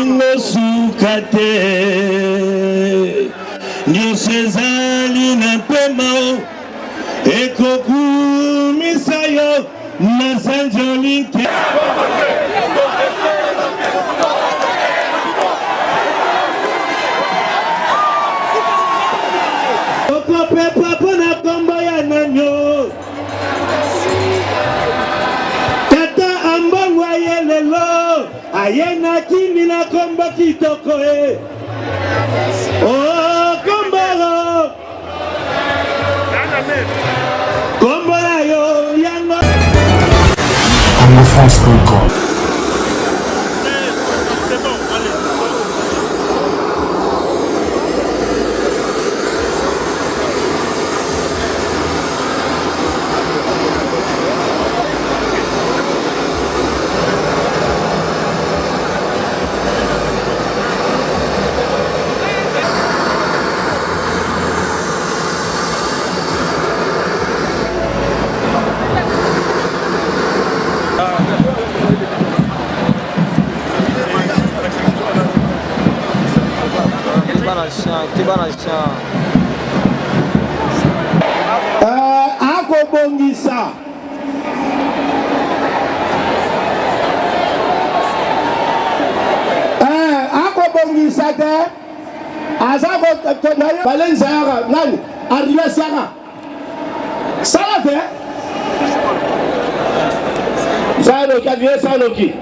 Sukate Nyosezali na pema Ekoku misayo na sanjolinke Oko pepa pona kombo ya nanyo Tata ambangwa yelelo Ayena kimi na kombo kitoko Oh komboro Kombo na yo yango Congo France Congo. Akobongisa akobongisa te azako balenza yaka nani Ariel Sara sala te Zalo kadie sanoki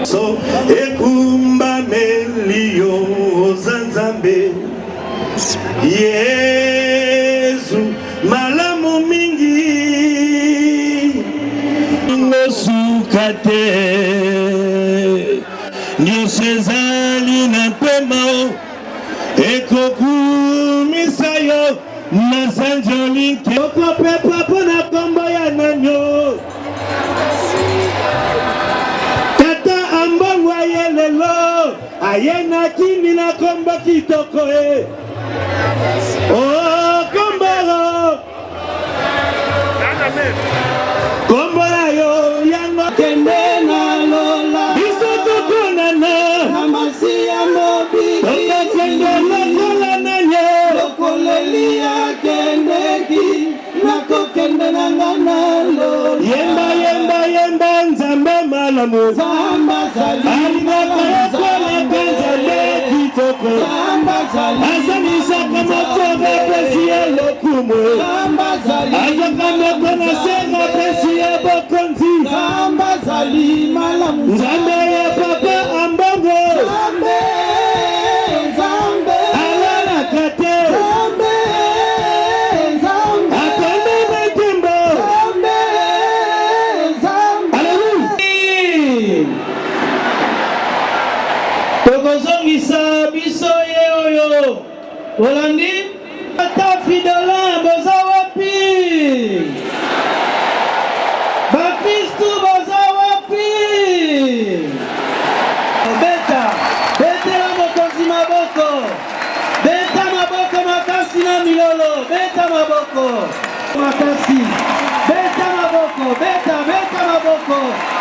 so ekumba melio zanzambe Yesu malamu mingi Sukate Nyosezali na pema Ekoku misayo na sanjolinke Oko pepa pona kombo ya nanyo Tata ambangwa yelelo Ayena kimi na kombo kitoko Oh komboro Kombora yo yango Kende na lola Isoko konana Namasi ya mobi Toka kende lokola na nye Lokolelia kendeki Nako kende na ngana lola Yemba nzambe malamu Zamba zali Alinaka yakola kenzale kitoko Zamba zali Azanisa kamotobe pesiye lokumu Zamba zali Azakamoko na senga pesiye bokonzi Zamba zali malamu Nzambe ya papa ambongo Zambe Alala kate Zambe Akande metimbo Zambe Aleluya Tokozongisa biso ye oyo Olandi Ata fidola boza wapi Bakristu boza wapi Betela mokonzi maboko Beta maboko makasi na milolo Beta maboko makasi Beta maboko Beta maboko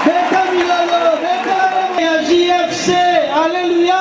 Beta milolo Beta maboko ya JFC Alléluia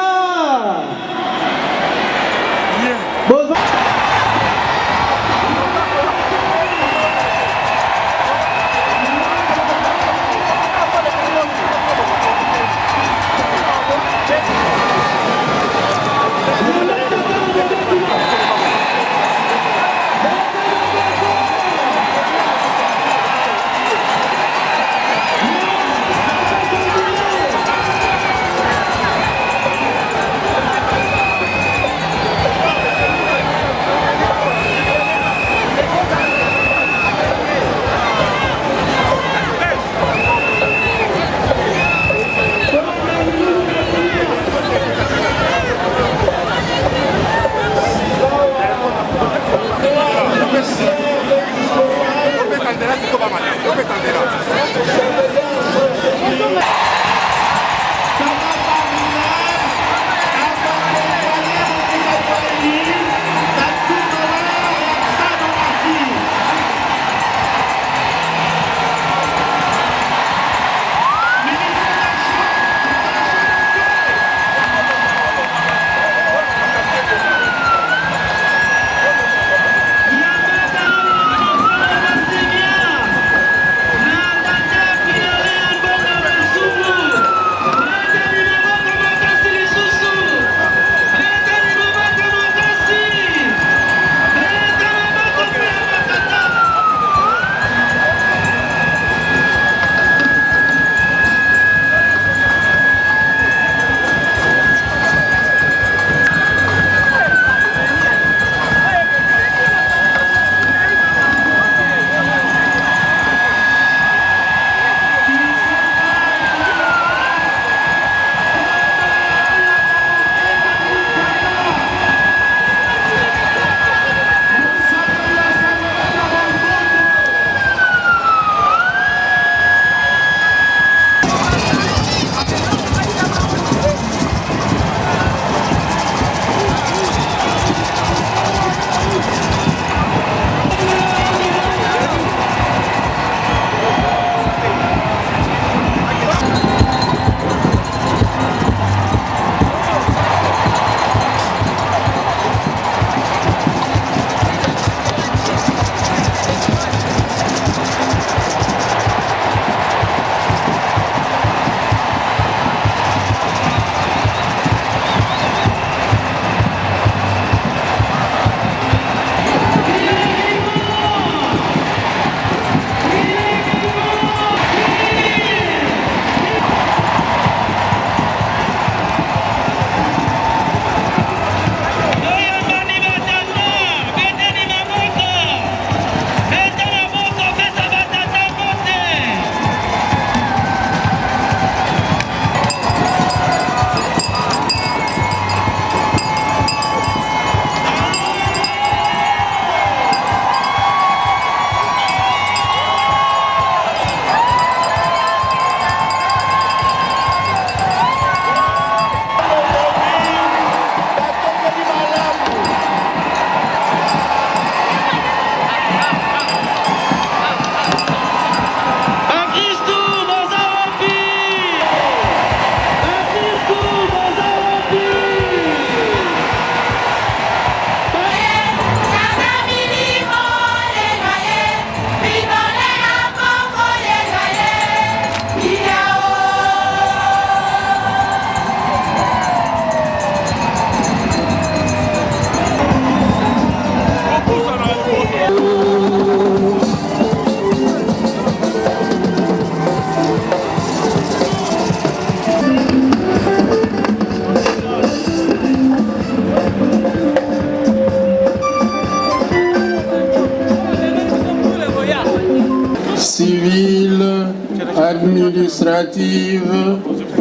administrative,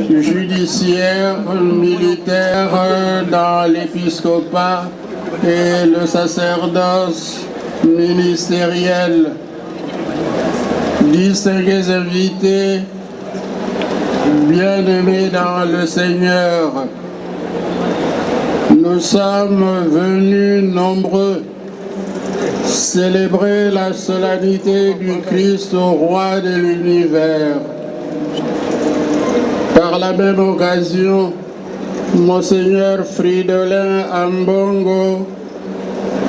judiciaire, militaire dans l'épiscopat et le sacerdoce ministériel. Distingués invités, bien-aimés dans le Seigneur, nous sommes venus nombreux célébrer la solennité du Christ au roi de l'univers. Par la même occasion, Monseigneur Fridolin Ambongo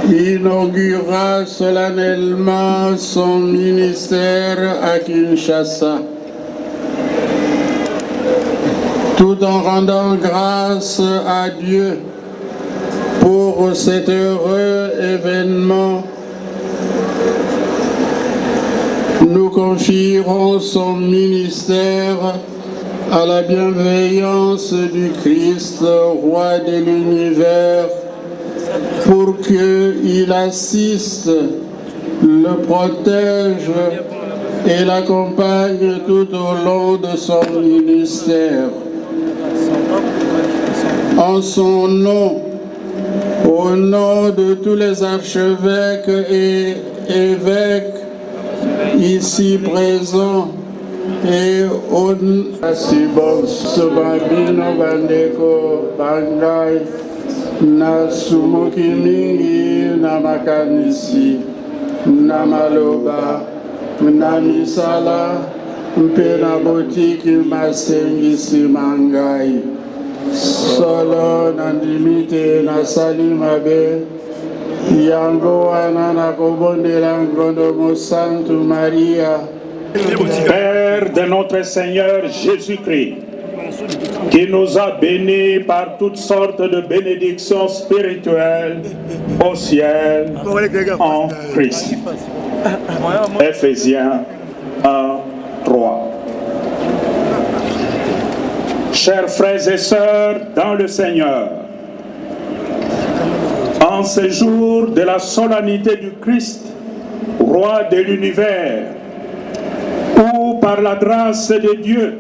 inaugura solennellement son ministère à Kinshasa, tout en rendant grâce à Dieu pour cet heureux événement. Nous confierons son ministère à la bienveillance du Christ, roi de l'univers, pour qu'il assiste, le protège et l'accompagne tout au long de son ministère. En son nom, au nom de tous les archevêques et évêques ici présents, et au Asibos Sobabino Bandeko Bangai Nasumuki mingi namakanisi namaloba namisala mpena botiki masengisi mangai solo nandimite nasali mabe yango wana nakobondela ngondo mosantu Maria. Père de notre Seigneur Jésus-Christ, qui nous a bénis par toutes sortes de bénédictions spirituelles au ciel en Christ. Éphésiens 1, 3. Chers frères et sœurs dans le Seigneur, en ce jour de la solennité du Christ, roi de l'univers, où par la grâce de Dieu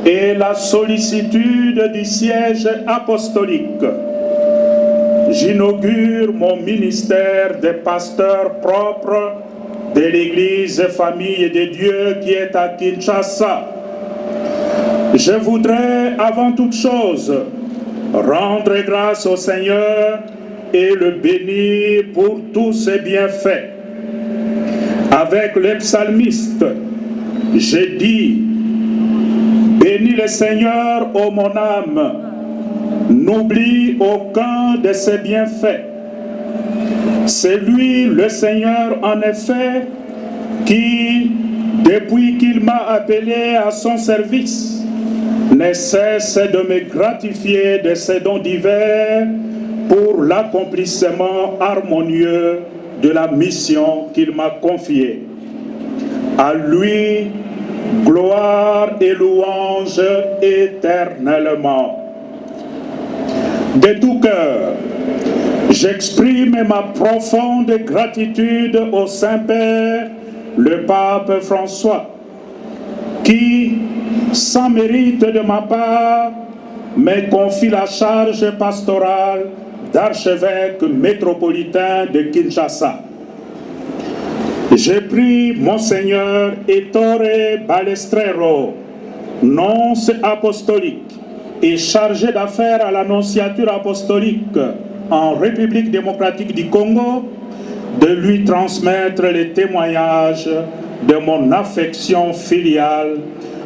et la sollicitude du siège apostolique, j'inaugure mon ministère de pasteur propre de l'Église Famille de Dieu qui est à Kinshasa. Je voudrais avant toute chose rendre grâce au Seigneur et le bénir pour tous ses bienfaits. Avec les psalmistes, j'ai dit: bénis le Seigneur, ô mon âme, n'oublie aucun de ses bienfaits. C'est lui, le Seigneur, en effet, qui, depuis qu'il m'a appelé à son service, ne cesse de me gratifier de ses dons divers pour l'accomplissement harmonieux de la mission qu'il m'a confiée. À lui, gloire et louange éternellement. De tout cœur, j'exprime ma profonde gratitude au Saint-Père, le pape François, qui, sans mérite de ma part, me confie la charge pastorale d'archevêque métropolitain de Kinshasa. J'ai pris Monseigneur Ettore Balestrero, nonce apostolique et chargé d'affaires à l'annonciature apostolique en République démocratique du Congo, de lui transmettre les témoignages de mon affection filiale,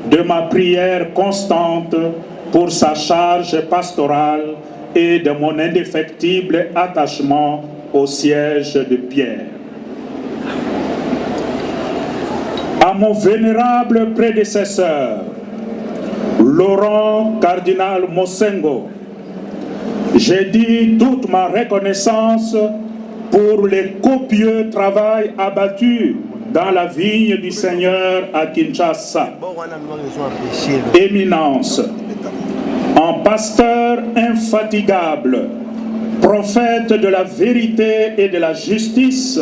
de ma prière constante pour sa charge pastorale et de mon indéfectible attachement au siège de Pierre. À mon vénérable prédécesseur, Laurent Cardinal Mosengo, j'ai dit toute ma reconnaissance pour le copieux travail abattu dans la vigne du Seigneur à Kinshasa. Éminence, en pasteur infatigable, prophète de la vérité et de la justice,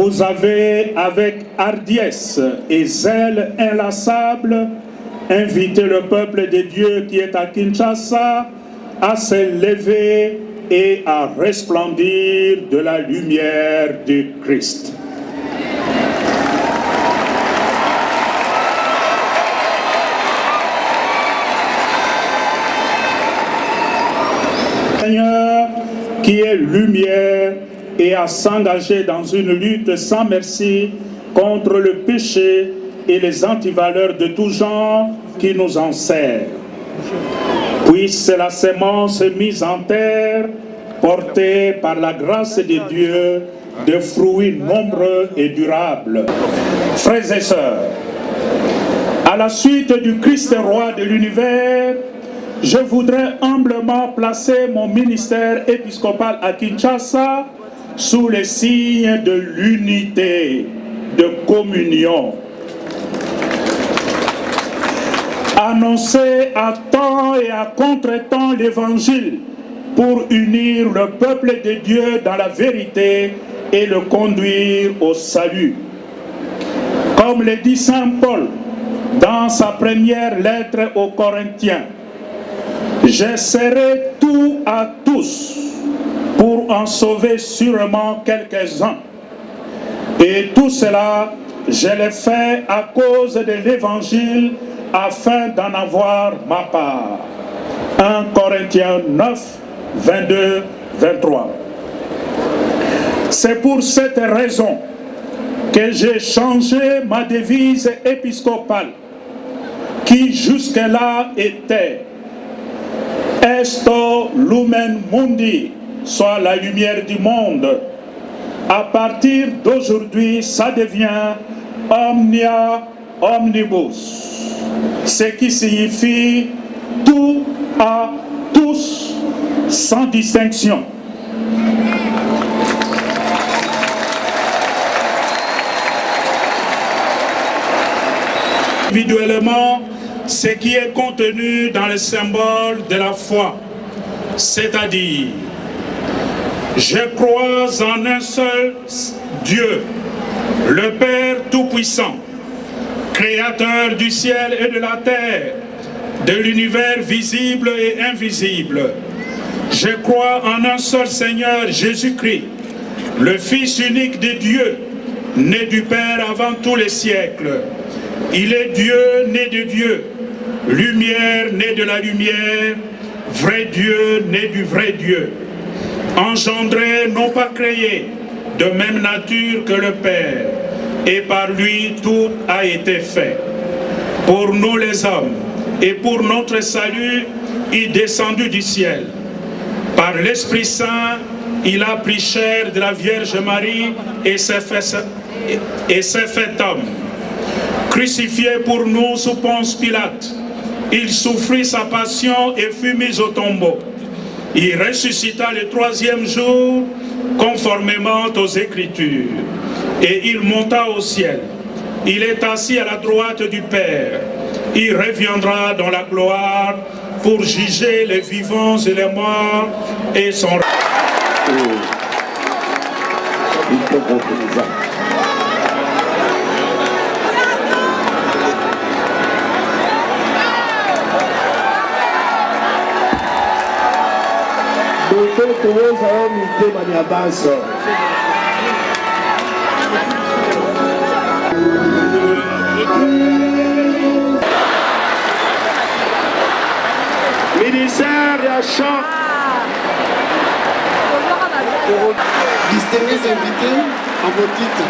Vous avez, avec hardiesse et zèle inlassable, invité le peuple de Dieu qui est à Kinshasa à s'élever et à resplendir de la lumière du Christ. Seigneur qui est lumière et à s'engager dans une lutte sans merci contre le péché et les antivaleurs de tout genre qui nous enserrent. Puisse la sémence mise en terre, portée par la grâce de Dieu, de fruits nombreux et durables. Frères et sœurs, à la suite du Christ roi de l'univers, je voudrais humblement placer mon ministère épiscopal à Kinshasa sous les signes de l'unité, de communion. Annoncer à temps et à contre-temps l'évangile pour unir le peuple de Dieu dans la vérité et le conduire au salut. Comme le dit saint Paul dans sa première lettre aux Corinthiens, j'essaierai tout à tous pour en sauver sûrement quelques-uns. Et tout cela, je l'ai fait à cause de l'évangile afin d'en avoir ma part. 1 Corinthiens 9, 22, 23. C'est pour cette raison que j'ai changé ma devise épiscopale qui jusque-là était Esto Lumen Mundi, soit la lumière du monde. À partir d'aujourd'hui, ça devient Omnia Omnibus, ce qui signifie tout à tous, sans distinction. Individuellement, ce qui est contenu dans le symbole de la foi, c'est-à-dire, je crois en un seul Dieu, le Père Tout-Puissant, Créateur du ciel et de la terre, de l'univers visible et invisible. Je crois en un seul Seigneur Jésus-Christ, le Fils unique de Dieu, né du Père avant tous les siècles. Il est Dieu, né de Dieu, lumière, né de la lumière, vrai Dieu, né du vrai Dieu, engendré, non pas créé, de même nature que le Père, et par lui tout a été fait. Pour nous les hommes, et pour notre salut, il est descendu du ciel. Par l'Esprit Saint, il a pris chair de la Vierge Marie et s'est fait homme. Crucifié pour nous sous Ponce Pilate, il souffrit sa passion et fut mis au tombeau. Il ressuscita le troisième jour, conformément aux Écritures. Et il monta au ciel. Il est assis à la droite du Père. Il reviendra dans la gloire pour juger les vivants et les morts et son... Ministère de chant. Distingués invités en vos titres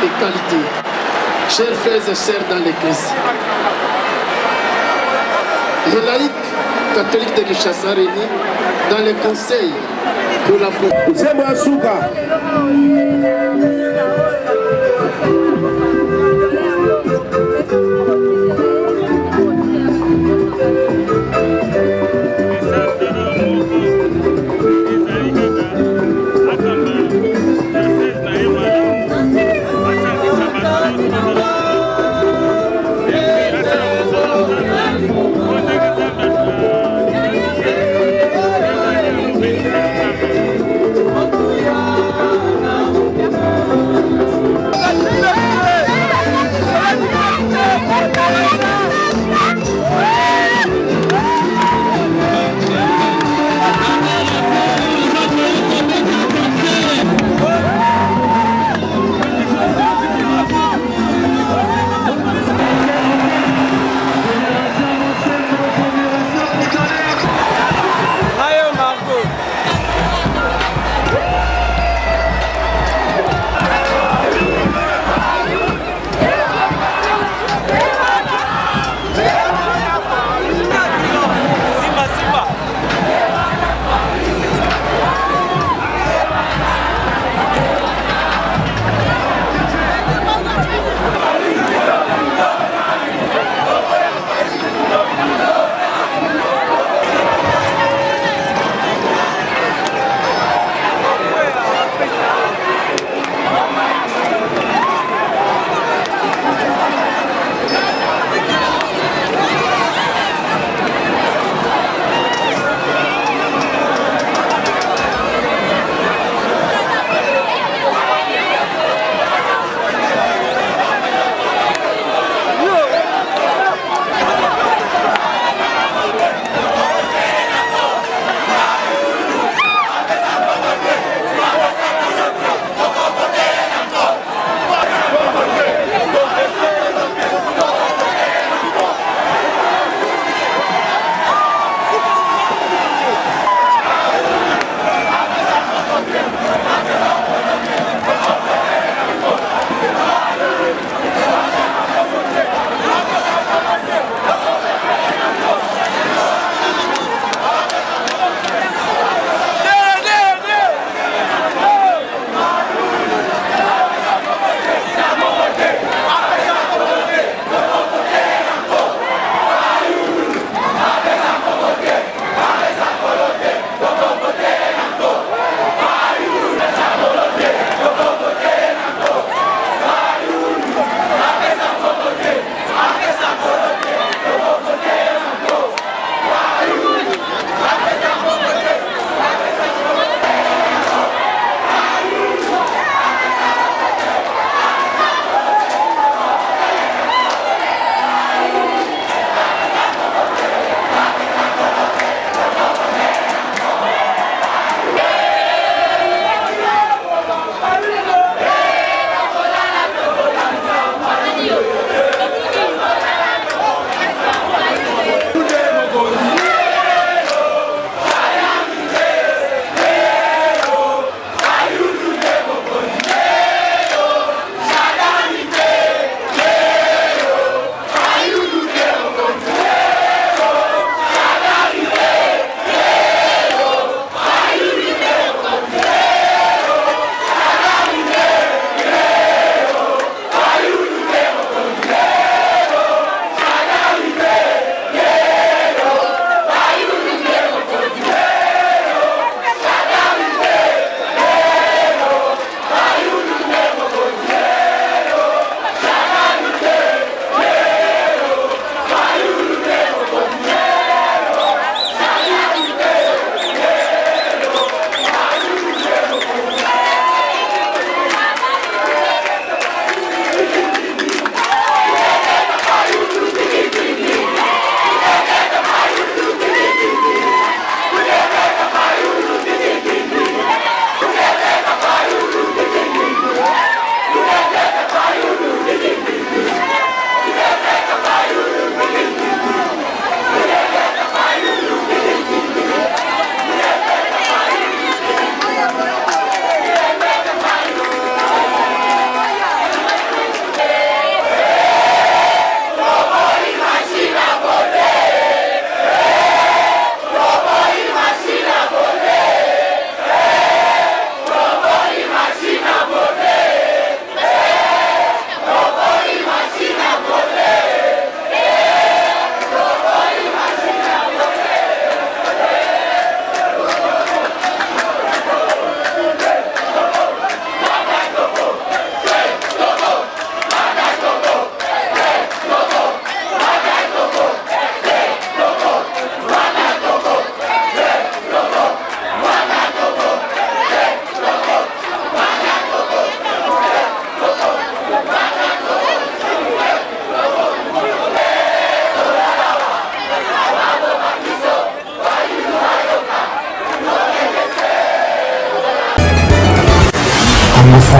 et qualités, chers frères et sœurs dans l'Église, les laïcs catholiques de Kinshasa réunis dans le conseil pour la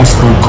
High School Corps.